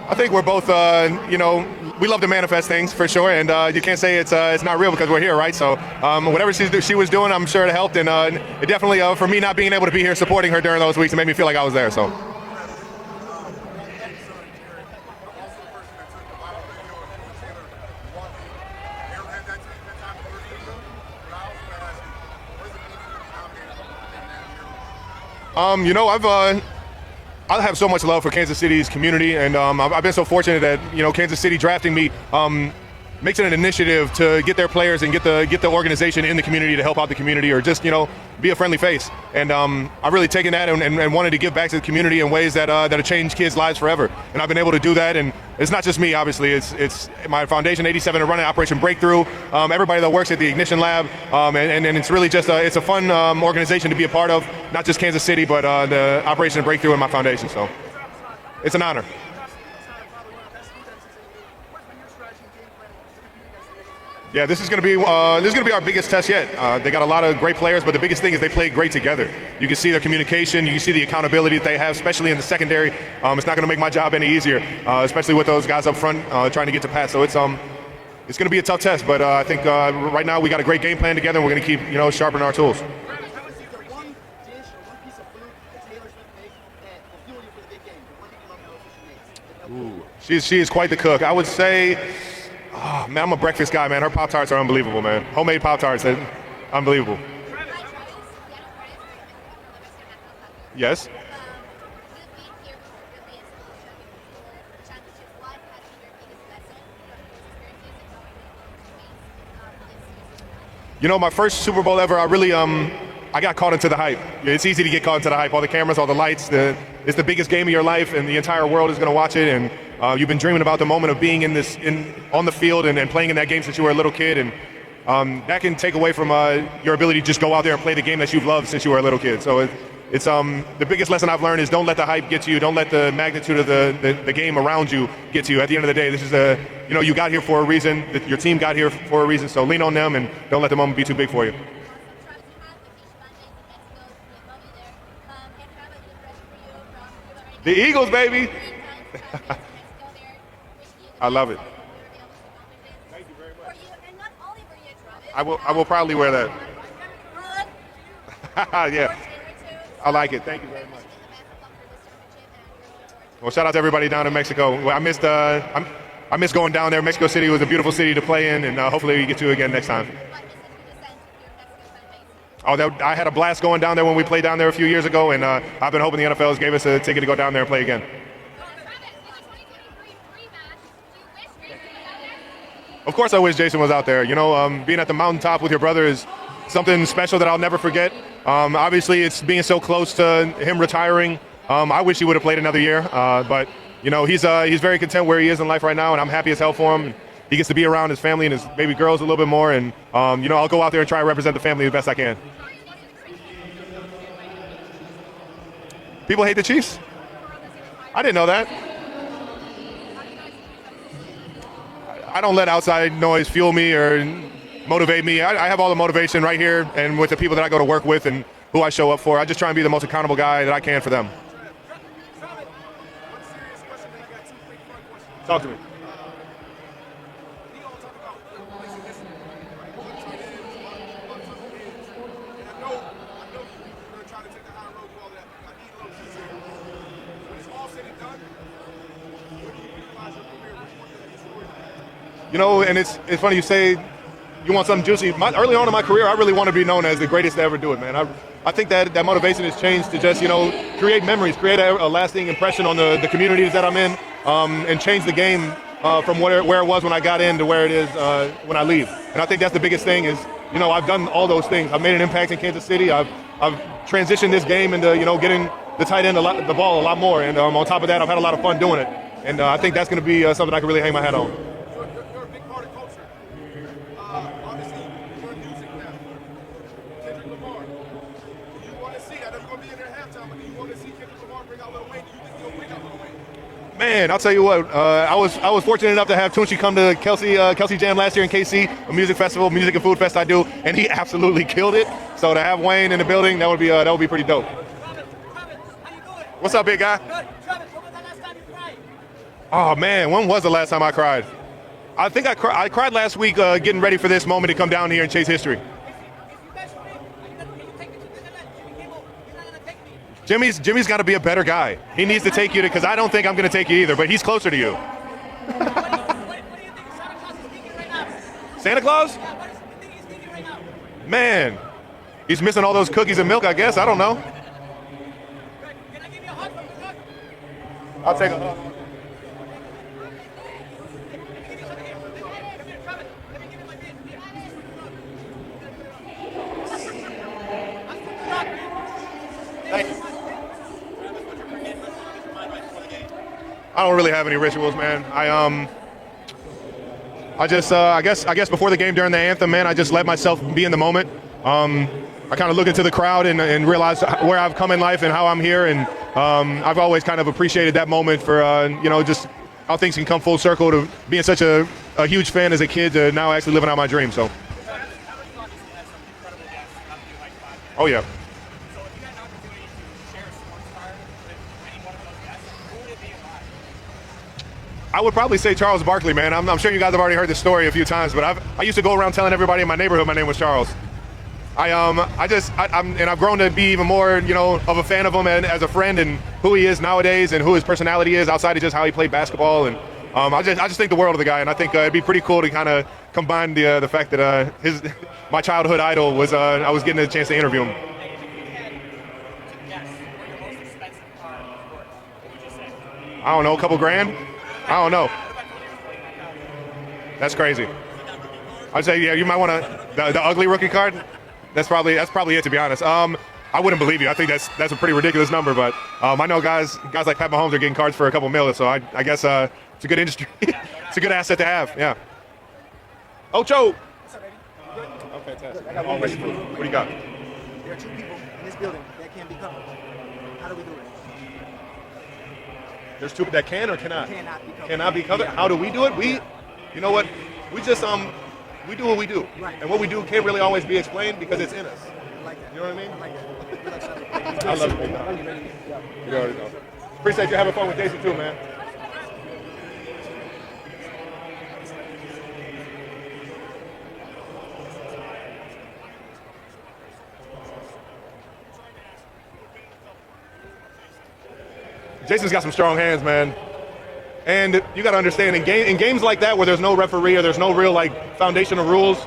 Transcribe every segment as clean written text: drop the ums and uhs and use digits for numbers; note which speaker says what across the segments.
Speaker 1: I think we're both, we love to manifest things for sure, and you can't say it's not real because we're here, right? So whatever she was doing, I'm sure it helped, and it definitely, for me not being able to be here supporting her during those weeks, it made me feel like I was there. So. I have so much love for Kansas City's community, and I've been so fortunate that Kansas City drafting me makes it an initiative to get their players and get the organization in the community to help out the community, or just be a friendly face. And I've really taken that and wanted to give back to the community in ways that have changed kids' lives forever. And I've been able to do that. And it's not just me, obviously. It's my foundation, 87, and running Operation Breakthrough. Everybody that works at the Ignition Lab, and it's really just it's a fun organization to be a part of. Not just Kansas City, but the Operation Breakthrough and my foundation. So it's an honor. Yeah, this is going to be our biggest test yet. They got a lot of great players, but the biggest thing is they play great together. You can see their communication, you can see the accountability that they have, especially in the secondary. It's not going to make my job any easier, especially with those guys up front trying to get to pass. So it's going to be a tough test, but I think right now we got a great game plan together, and we're going to keep sharpening our tools. Ooh, she is quite the cook. I would say. Oh, man, I'm a breakfast guy, man. Her Pop-Tarts are unbelievable, man. Homemade Pop-Tarts, unbelievable. Yes? My first Super Bowl ever, I got caught into the hype. It's easy to get caught into the hype. All the cameras, all the lights. It's the biggest game of your life, and the entire world is going to watch it. And you've been dreaming about the moment of being on the field and playing in that game since you were a little kid. And that can take away from your ability to just go out there and play the game that you've loved since you were a little kid. So it's the biggest lesson I've learned is don't let the hype get to you. Don't let the magnitude of the game around you get to you. At the end of the day, this is you got here for a reason. Your team got here for a reason. So lean on them and don't let the moment be too big for you. The Eagles, baby. I love it. Thank you very much. I will proudly wear that. Yeah. I like it. Thank you very much. Well, shout out to everybody down in Mexico. I missed going down there. Mexico City was a beautiful city to play in, and hopefully we get to again next time. I had a blast going down there when we played down there a few years ago, and I've been hoping the NFL has gave us a ticket to go down there and play again. Of course I wish Jason was out there. Being at the mountaintop with your brother is something special that I'll never forget. Obviously, it's being so close to him retiring. I wish he would have played another year, but he's very content where he is in life right now, and I'm happy as hell for him. He gets to be around his family and his baby girls a little bit more, and I'll go out there and try to represent the family the best I can. People hate the Chiefs? I didn't know that. I don't let outside noise fuel me or motivate me. I have all the motivation right here and with the people that I go to work with and who I show up for. I just try and be the most accountable guy that I can for them. Talk to me. And it's funny you say you want something juicy. Early on in my career, I really want to be known as the greatest to ever do it, man. I think that motivation has changed to just, create memories, create a lasting impression on the communities that I'm in, and change the game from where it was when I got in to where it is when I leave. And I think that's the biggest thing is, I've done all those things. I've made an impact in Kansas City. I've transitioned this game into, getting the tight end the ball a lot more. And on top of that, I've had a lot of fun doing it. And I think that's going to be something I can really hang my hat on. Man, I'll tell you what. I was fortunate enough to have Tunchi come to Kelsey Jam last year in KC, a music festival, music and food fest I do, and he absolutely killed it. So to have Wayne in the building, that would be pretty dope. What's up, big guy? Oh man, when was the last time I cried? I think I cried last week getting ready for this moment to come down here and chase history. Jimmy's got to be a better guy. He needs to take you to, because I don't think I'm going to take you either, but he's closer to you. Santa Claus? Man, he's missing all those cookies and milk, I guess. I don't know. I'll take a hug. Thank you. I don't really have any rituals, man. I guess before the game during the anthem, man, I just let myself be in the moment. I kind of look into the crowd and realize where I've come in life and how I'm here, and I've always kind of appreciated that moment for just how things can come full circle to being such a huge fan as a kid to now actually living out my dream. So, oh yeah. I would probably say Charles Barkley, man. I'm sure you guys have already heard this story a few times, but I used to go around telling everybody in my neighborhood my name was Charles. I've grown to be even more, of a fan of him and as a friend and who he is nowadays and who his personality is outside of just how he played basketball. And I just think the world of the guy, and I think it'd be pretty cool to kind of combine the fact that my childhood idol was I was getting a chance to interview him. I don't know, a couple grand. I don't know. That's crazy. I'd say, yeah, you might want the ugly rookie card. That's probably it, to be honest. I wouldn't believe you. I think that's a pretty ridiculous number, but I know guys like Pat Mahomes are getting cards for a couple million, so I guess it's a good industry. It's a good asset to have. Yeah. Ocho.
Speaker 2: What's up, baby?
Speaker 1: Oh, fantastic. What do you got?
Speaker 2: There are two people in this building that can't be covered. How do we do it?
Speaker 1: There's two that can or cannot?
Speaker 2: Cannot be covered.
Speaker 1: Cannot be covered? How do we do it? You know what? We just we do what we do.
Speaker 2: Right.
Speaker 1: And what we do can't really always be explained because it's in us.
Speaker 2: I like that.
Speaker 1: You know what I mean?
Speaker 2: I like that.
Speaker 1: I love it. You already know. Appreciate you having fun with Jason too, man. Jason's got some strong hands, man. And you got to understand, in games like that where there's no referee or there's no real foundational rules,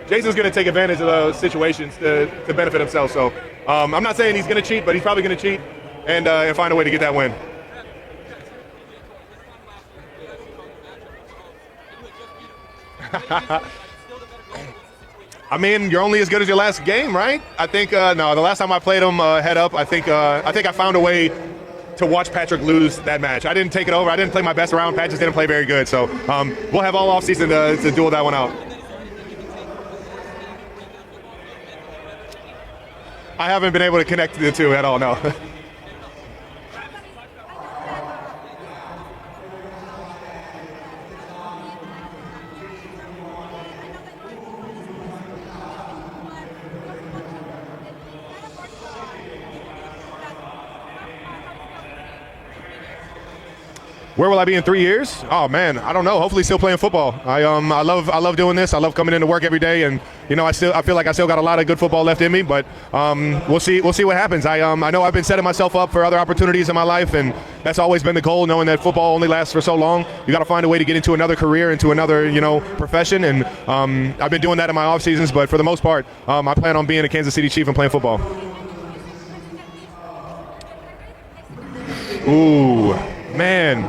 Speaker 1: Jason's going to take advantage of those situations to benefit himself. So I'm not saying he's going to cheat, but he's probably going to cheat and find a way to get that win. I mean, you're only as good as your last game, right? I think no. The last time I played him head up, I think I found a way to watch Patrick lose that match. I didn't take it over. I didn't play my best round. Pat just didn't play very good. So we'll have all offseason to duel that one out. I haven't been able to connect the two at all, no. Where will I be in 3 years? Oh man, I don't know. Hopefully, still playing football. I love doing this. I love coming into work every day, and I feel like I still got a lot of good football left in me. But we'll see what happens. I know I've been setting myself up for other opportunities in my life, and that's always been the goal. Knowing that football only lasts for so long, you got to find a way to get into another career, into another profession. And I've been doing that in my off seasons. But for the most part, I plan on being a Kansas City Chief and playing football. Ooh, man,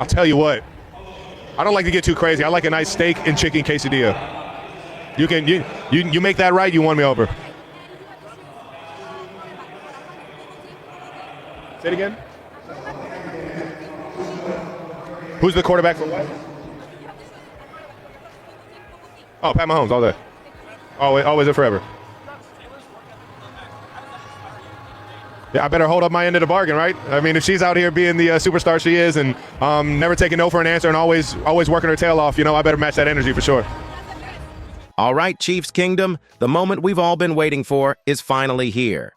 Speaker 1: I'll tell you what. I don't like to get too crazy. I like a nice steak and chicken quesadilla. You make that right, you won me over. Say it again. Who's the quarterback for what? Oh, Pat Mahomes, all day. Always and forever. Yeah, I better hold up my end of the bargain, right? I mean, if she's out here being the superstar she is and never taking no for an answer and always working her tail off, I better match that energy for sure.
Speaker 3: All right, Chiefs Kingdom, the moment we've all been waiting for is finally here.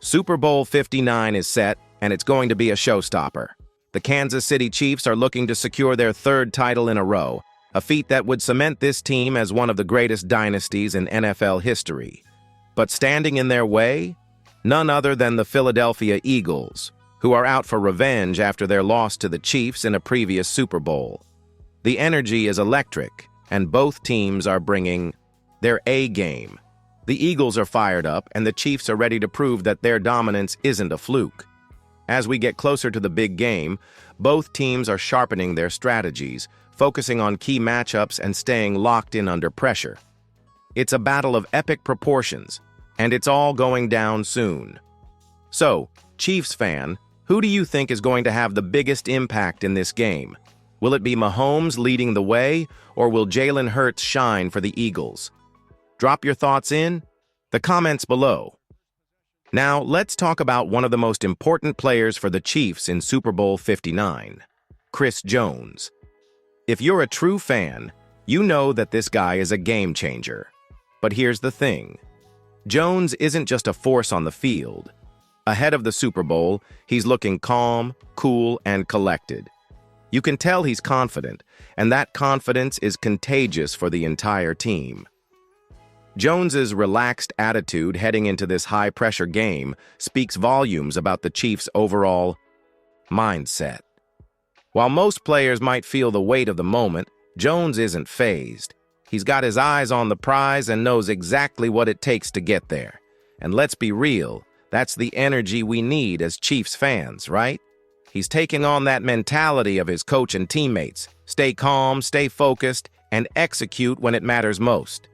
Speaker 3: Super Bowl 59 is set, and it's going to be a showstopper. The Kansas City Chiefs are looking to secure their third title in a row, a feat that would cement this team as one of the greatest dynasties in NFL history. But standing in their way? None other than the Philadelphia Eagles, who are out for revenge after their loss to the Chiefs in a previous Super Bowl. The energy is electric, and both teams are bringing their A game. The Eagles are fired up, and the Chiefs are ready to prove that their dominance isn't a fluke. As we get closer to the big game, both teams are sharpening their strategies, focusing on key matchups and staying locked in under pressure. It's a battle of epic proportions, and it's all going down soon. So, Chiefs fan, who do you think is going to have the biggest impact in this game? Will it be Mahomes leading the way, or will Jalen Hurts shine for the Eagles? Drop your thoughts in the comments below. Now, let's talk about one of the most important players for the Chiefs in Super Bowl 59, Chris Jones. If you're a true fan, you know that this guy is a game changer. But here's the thing. Jones isn't just a force on the field. Ahead of the Super Bowl, he's looking calm, cool, and collected. You can tell he's confident, and that confidence is contagious for the entire team. Jones's relaxed attitude heading into this high-pressure game speaks volumes about the Chiefs' overall mindset. While most players might feel the weight of the moment, Jones isn't fazed. He's got his eyes on the prize and knows exactly what it takes to get there. And let's be real, that's the energy we need as Chiefs fans, right? He's taking on that mentality of his coach and teammates. Stay calm, stay focused, and execute when it matters most.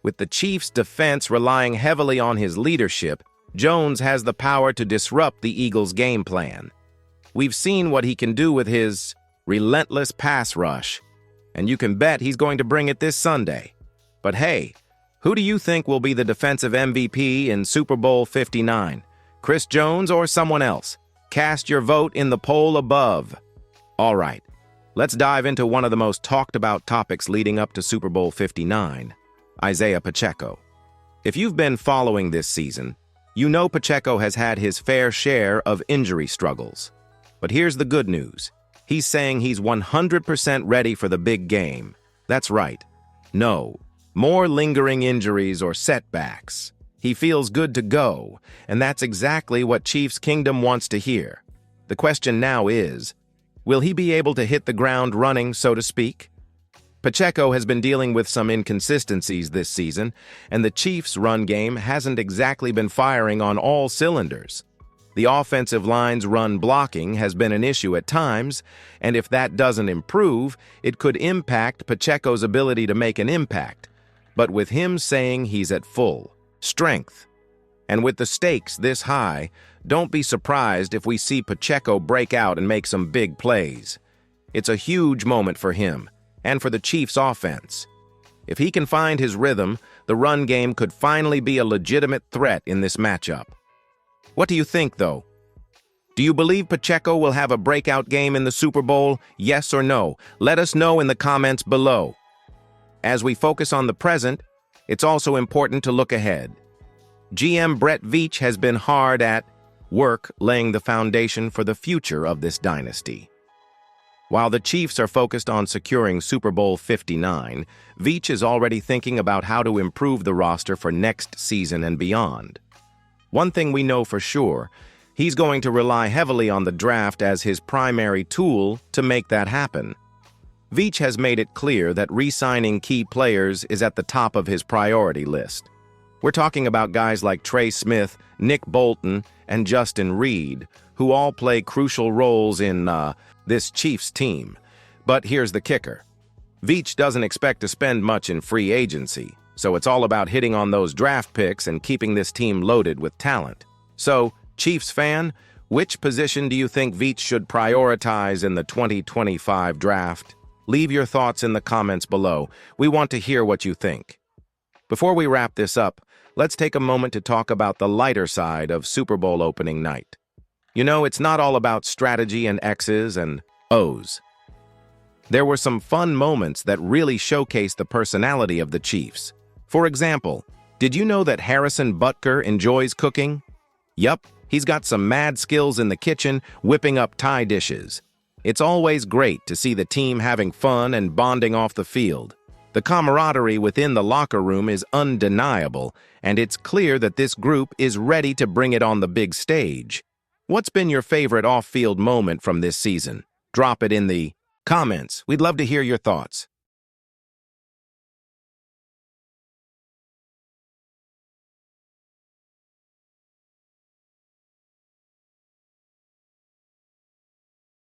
Speaker 3: With the Chiefs' defense relying heavily on his leadership, Jones has the power to disrupt the Eagles' game plan. We've seen what he can do with his relentless pass rush, and you can bet he's going to bring it this Sunday. But hey, who do you think will be the defensive MVP in Super Bowl 59? Chris Jones or someone else? Cast your vote in the poll above. All right, let's dive into one of the most talked about topics leading up to Super Bowl 59, Isaiah Pacheco. If you've been following this season, you know Pacheco has had his fair share of injury struggles. But here's the good news. He's saying he's 100% ready for the big game. That's right. No more lingering injuries or setbacks. He feels good to go, and that's exactly what Chiefs Kingdom wants to hear. The question now is, will he be able to hit the ground running, so to speak? Pacheco has been dealing with some inconsistencies this season, and the Chiefs' run game hasn't exactly been firing on all cylinders. The offensive line's run blocking has been an issue at times, and if that doesn't improve, it could impact Pacheco's ability to make an impact. But with him saying he's at full strength, and with the stakes this high, don't be surprised if we see Pacheco break out and make some big plays. It's a huge moment for him, and for the Chiefs' offense. If he can find his rhythm, the run game could finally be a legitimate threat in this matchup. What do you think, though? Do you believe Pacheco will have a breakout game in the Super Bowl? Yes or no? Let us know in the comments below. As we focus on the present, it's also important to look ahead. GM Brett Veach has been hard at work laying the foundation for the future of this dynasty. While the Chiefs are focused on securing Super Bowl 59, Veach is already thinking about how to improve the roster for next season and beyond. One thing we know for sure, he's going to rely heavily on the draft as his primary tool to make that happen. Veach has made it clear that re-signing key players is at the top of his priority list. We're talking about guys like Trey Smith, Nick Bolton, and Justin Reed, who all play crucial roles in this Chiefs team. But here's the kicker. Veach doesn't expect to spend much in free agency, so it's all about hitting on those draft picks and keeping this team loaded with talent. So, Chiefs fan, which position do you think Veach should prioritize in the 2025 draft? Leave your thoughts in the comments below. We want to hear what you think. Before we wrap this up, let's take a moment to talk about the lighter side of Super Bowl opening night. You know, it's not all about strategy and X's and O's. There were some fun moments that really showcased the personality of the Chiefs. For example, did you know that Harrison Butker enjoys cooking? Yup, He's got some mad skills in the kitchen, whipping up Thai dishes. It's always great to see the team having fun and bonding off the field. The camaraderie within the locker room is undeniable, and it's clear that this group is ready to bring it on the big stage. What's been your favorite off-field moment from this season? Drop it in the comments. We'd love to hear your thoughts.